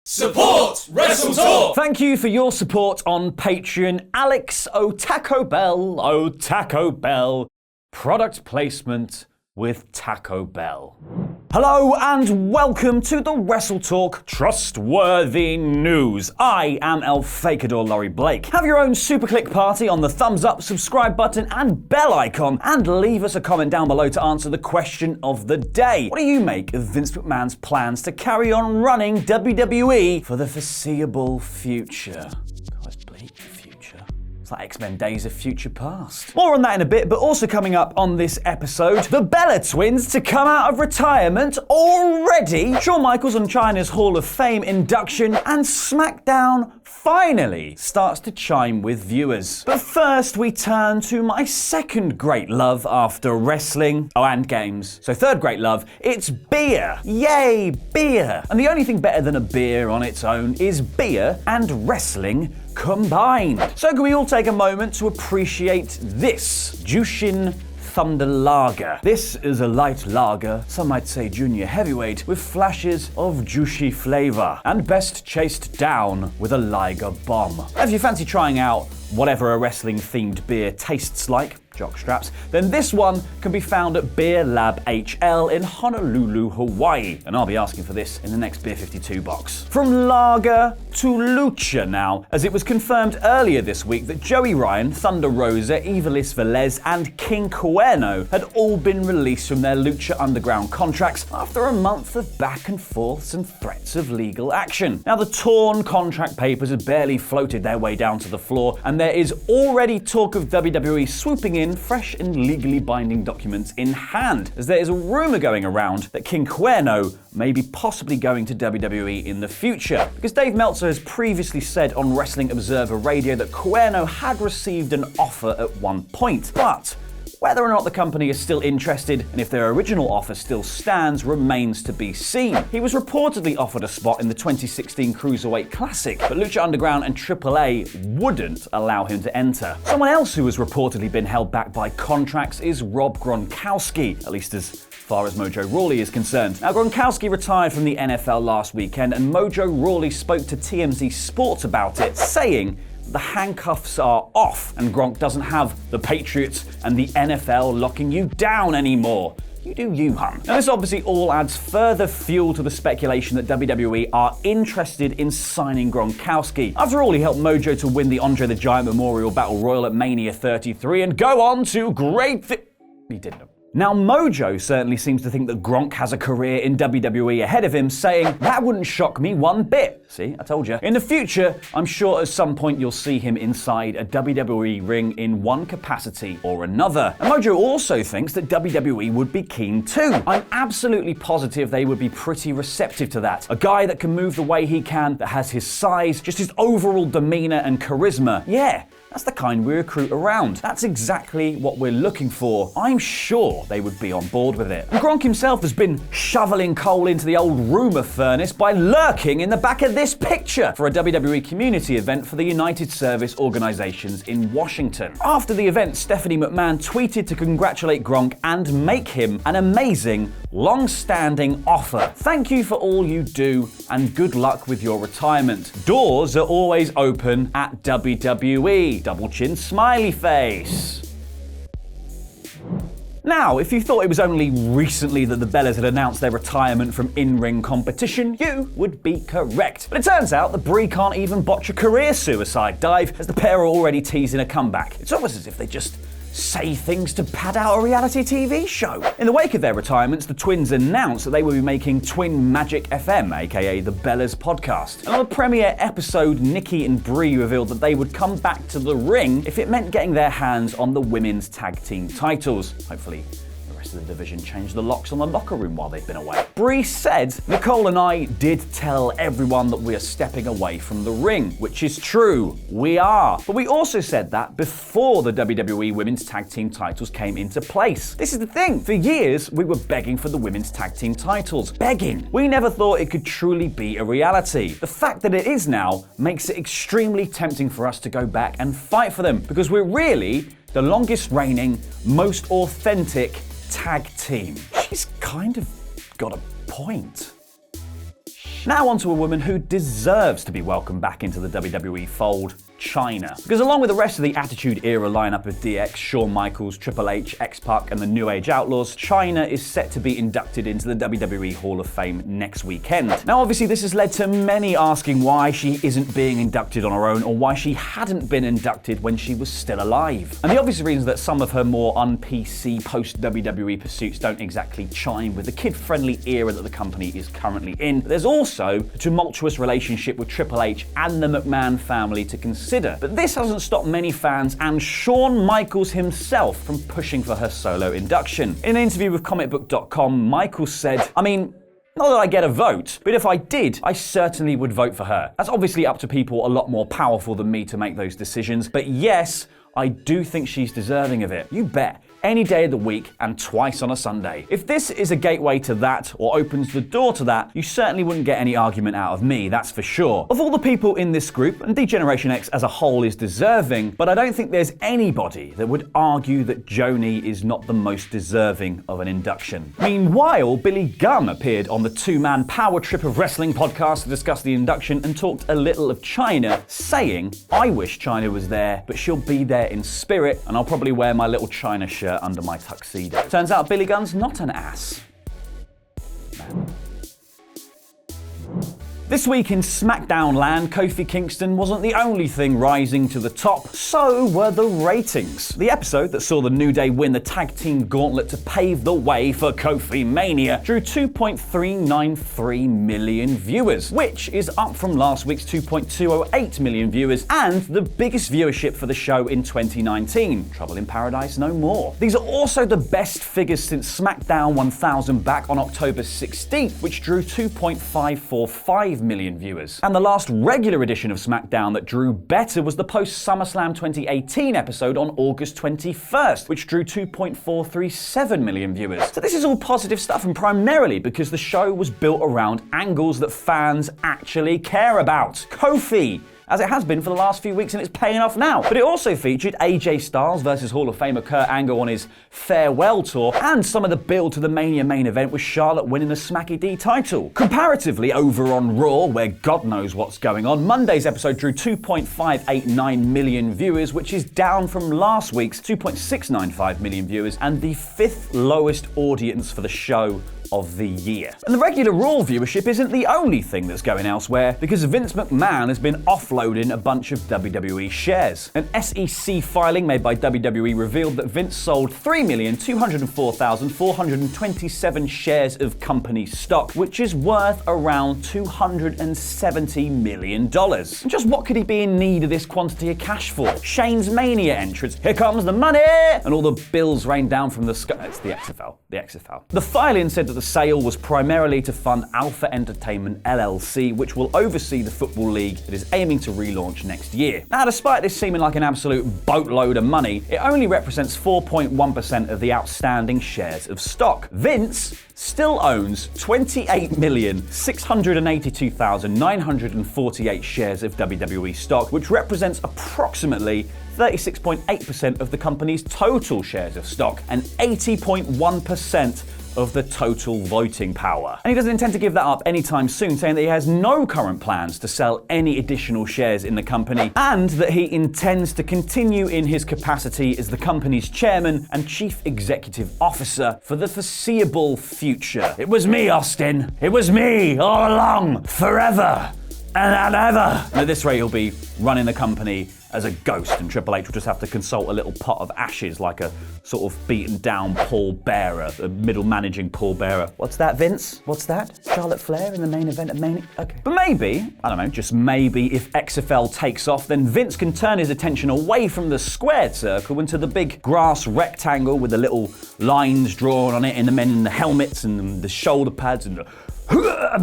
Support WrestleTalk! Thank you for your support on Patreon. Alex Taco Bell. Product placement with Taco Bell. Hello and welcome to the WrestleTalk Trustworthy News. I am El Fakador Laurie Blake. Have your own super click party on the thumbs up, subscribe button and bell icon, and leave us a comment down below to answer the question of the day. What do you make of Vince McMahon's plans to carry on running WWE for the foreseeable future? It's like X-Men Days of Future Past. More on that in a bit, but also coming up on this episode, the Bella Twins to come out of retirement already, Shawn Michaels and Chyna's Hall of Fame induction, and Smackdown finally starts to chime with viewers. But first, we turn to my second great love after wrestling, and games. So third great love, it's beer. Yay, beer. And the only thing better than a beer on its own is beer and wrestling combined. So can we all take a moment to appreciate this Jushin Thunder Lager. This is a light lager, some might say junior heavyweight, with flashes of juicy flavor, and best chased down with a Liger bomb. If you fancy trying out whatever a wrestling themed beer tastes like, jockstraps, then this one can be found at Beer Lab HL in Honolulu, Hawaii. And I'll be asking for this in the next Beer 52 box. From lager to lucha now, as it was confirmed earlier this week that Joey Ryan, Thunder Rosa, Ivelisse Velez, and King Cuerno had all been released from their Lucha Underground contracts after a month of back and forths and threats of legal action. Now, the torn contract papers had barely floated their way down to the floor, and there is already talk of WWE swooping in, fresh and legally binding documents in hand, as there is a rumor going around that King Cuerno may be possibly going to WWE in the future. Because Dave Meltzer has previously said on Wrestling Observer Radio that Cuerno had received an offer at one point, but whether or not the company is still interested and if their original offer still stands remains to be seen. He was reportedly offered a spot in the 2016 Cruiserweight Classic, but Lucha Underground and AAA wouldn't allow him to enter. Someone else who has reportedly been held back by contracts is Rob Gronkowski, at least as far as Mojo Rawley is concerned. Now, Gronkowski retired from the NFL last weekend, and Mojo Rawley spoke to TMZ Sports about it, saying the handcuffs are off and Gronk doesn't have the Patriots and the NFL locking you down anymore. You do you, hun. Now, this obviously all adds further fuel to the speculation that WWE are interested in signing Gronkowski. After all, he helped Mojo to win the Andre the Giant Memorial Battle Royal at Mania 33 and go on to He didn't. Now, Mojo certainly seems to think that Gronk has a career in WWE ahead of him, saying, "That wouldn't shock me one bit." See, I told you. In the future, I'm sure at some point you'll see him inside a WWE ring in one capacity or another. And Mojo also thinks that WWE would be keen too. I'm absolutely positive they would be pretty receptive to that. A guy that can move the way he can, that has his size, just his overall demeanor and charisma. Yeah. That's the kind we recruit around. That's exactly what we're looking for. I'm sure they would be on board with it. And Gronk himself has been shoveling coal into the old rumor furnace by lurking in the back of this picture for a WWE community event for the United Service Organizations in Washington. After the event, Stephanie McMahon tweeted to congratulate Gronk and make him an amazing, long-standing offer. Thank you for all you do and good luck with your retirement. Doors are always open at WWE. Double chin smiley face. Now, if you thought it was only recently that the Bellas had announced their retirement from in-ring competition, you would be correct. But it turns out that Brie can't even botch a career suicide dive, as the pair are already teasing a comeback. It's almost as if they just say things to pad out a reality TV show. In the wake of their retirements, the twins announced that they will be making Twin Magic FM, aka the Bellas podcast. And on the premiere episode, Nikki and Brie revealed that they would come back to the ring if it meant getting their hands on the women's tag team titles. Hopefully, the division changed the locks on the locker room while they've been away. Brie said, "Nicole and I did tell everyone that we are stepping away from the ring," which is true, we are. But we also said that before the WWE Women's Tag Team titles came into place. This is the thing. For years, we were begging for the Women's Tag Team titles. Begging. We never thought it could truly be a reality. The fact that it is now makes it extremely tempting for us to go back and fight for them, because we're really the longest reigning, most authentic tag team. She's kind of got a point. match. Now onto a woman who deserves to be welcomed back into the WWE fold, Chyna. Because along with the rest of the Attitude Era lineup of DX, Shawn Michaels, Triple H, X-Pac and the New Age Outlaws, Chyna is set to be inducted into the WWE Hall of Fame next weekend. Now obviously this has led to many asking why she isn't being inducted on her own, or why she hadn't been inducted when she was still alive. And the obvious reason is that some of her more un-PC post-WWE pursuits don't exactly chime with the kid-friendly era that the company is currently in. But there's also a tumultuous relationship with Triple H and the McMahon family to consider. But this hasn't stopped many fans and Shawn Michaels himself from pushing for her solo induction. In an interview with comicbook.com, Michaels said, "I mean, not that I get a vote, but if I did, I certainly would vote for her. That's obviously up to people a lot more powerful than me to make those decisions, but yes, I do think she's deserving of it. You bet. Any day of the week and twice on a Sunday." If this is a gateway to that or opens the door to that, you certainly wouldn't get any argument out of me, that's for sure. Of all the people in this group, and D-Generation X as a whole is deserving, but I don't think there's anybody that would argue that Joni is not the most deserving of an induction. Meanwhile, Billy Gunn appeared on the two-man Power Trip of Wrestling podcast to discuss the induction and talked a little of Chyna, saying, "I wish Chyna was there, but she'll be there in spirit, and I'll probably wear my little Chyna shirt under my tuxedo." Turns out Billy Gunn's not an ass. This week in Smackdown land, Kofi Kingston wasn't the only thing rising to the top, so were the ratings. The episode that saw the New Day win the tag team gauntlet to pave the way for Kofi Mania drew 2.393 million viewers, which is up from last week's 2.208 million viewers and the biggest viewership for the show in 2019. Trouble in Paradise no more. These are also the best figures since Smackdown 1000 back on October 16th, which drew 2.545 million viewers. And the last regular edition of Smackdown that drew better was the post-SummerSlam 2018 episode on August 21st, which drew 2.437 million viewers. So this is all positive stuff, and primarily because the show was built around angles that fans actually care about. Kofi, as it has been for the last few weeks, and it's paying off now. But it also featured AJ Styles versus Hall of Famer Kurt Angle on his farewell tour, and some of the build to the Mania main event with Charlotte winning the Smacky D title. Comparatively, over on Raw, where God knows what's going on, Monday's episode drew 2.589 million viewers, which is down from last week's 2.695 million viewers, and the fifth lowest audience for the show of the year. And the regular Raw viewership isn't the only thing that's going elsewhere, because Vince McMahon has been offloading a bunch of WWE shares. An SEC filing made by WWE revealed that Vince sold 3,204,427 shares of company stock, which is worth around $270 million. And just what could he be in need of this quantity of cash for? Shane's Mania entrance, "Here comes the money!" and all the bills rain down from the sky. It's the XFL. The filing said that the sale was primarily to fund Alpha Entertainment LLC, which will oversee the football league that is aiming to relaunch next year. Now, despite this seeming like an absolute boatload of money, it only represents 4.1% of the outstanding shares of stock. Vince still owns 28,682,948 shares of WWE stock, which represents approximately 36.8% of the company's total shares of stock and 80.1% of the total voting power. And he doesn't intend to give that up anytime soon, saying that he has no current plans to sell any additional shares in the company, and that he intends to continue in his capacity as the company's chairman and chief executive officer for the foreseeable future. It was me, Austin. It was me all along, forever and ever. And at this rate, he'll be running the company as a ghost, and Triple H will just have to consult a little pot of ashes like a sort of beaten down pallbearer, a middle managing pallbearer. What's that, Vince? What's that? Charlotte Flair in the main event of Mania? Okay. But maybe, I don't know, just maybe if XFL takes off, then Vince can turn his attention away from the squared circle into the big grass rectangle with the little lines drawn on it, and the men in the helmets and the shoulder pads and the I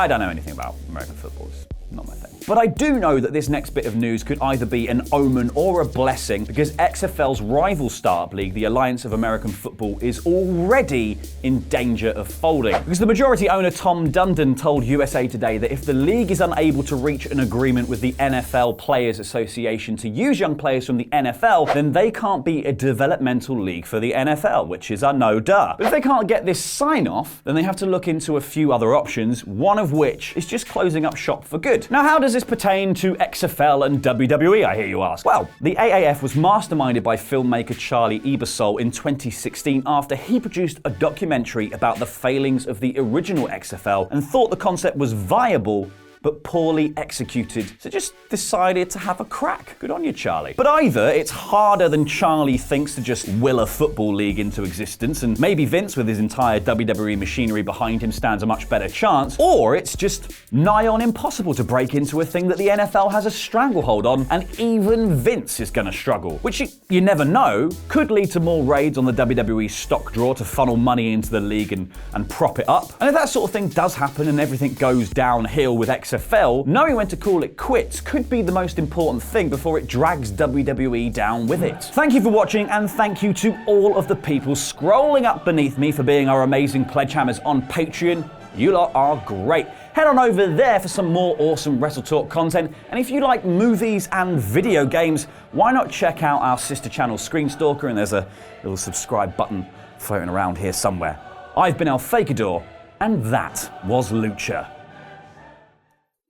don't know anything about American football. not my thing. But I do know that this next bit of news could either be an omen or a blessing, because XFL's rival startup league, the Alliance of American Football, is already in danger of folding. Because the majority owner Tom Dundon told USA Today that if the league is unable to reach an agreement with the NFL Players Association to use young players from the NFL, then they can't be a developmental league for the NFL, which is a no-duh. But if they can't get this sign-off, then they have to look into a few other options, one of which is just closing up shop for good. Now, how does this pertain to XFL and WWE, I hear you ask? Well, the AAF was masterminded by filmmaker Charlie Ebersol in 2016 after he produced a documentary about the failings of the original XFL and thought the concept was viable but poorly executed, so just decided to have a crack. Good on you, Charlie. But either it's harder than Charlie thinks to just will a football league into existence, and maybe Vince, with his entire WWE machinery behind him, stands a much better chance, or it's just nigh on impossible to break into a thing that the NFL has a stranglehold on, and even Vince is gonna struggle. Which you never know, could lead to more raids on the WWE stock drawer to funnel money into the league and prop it up. And if that sort of thing does happen and everything goes downhill with XFL, knowing when to call it quits could be the most important thing before it drags WWE down with it. Thank you for watching, and thank you to all of the people scrolling up beneath me for being our amazing pledge hammers on Patreon. You lot are great. Head on over there for some more awesome WrestleTalk content, and if you like movies and video games, why not check out our sister channel Screenstalker, and there's a little subscribe button floating around here somewhere. I've been El Fakador, and that was Lucha.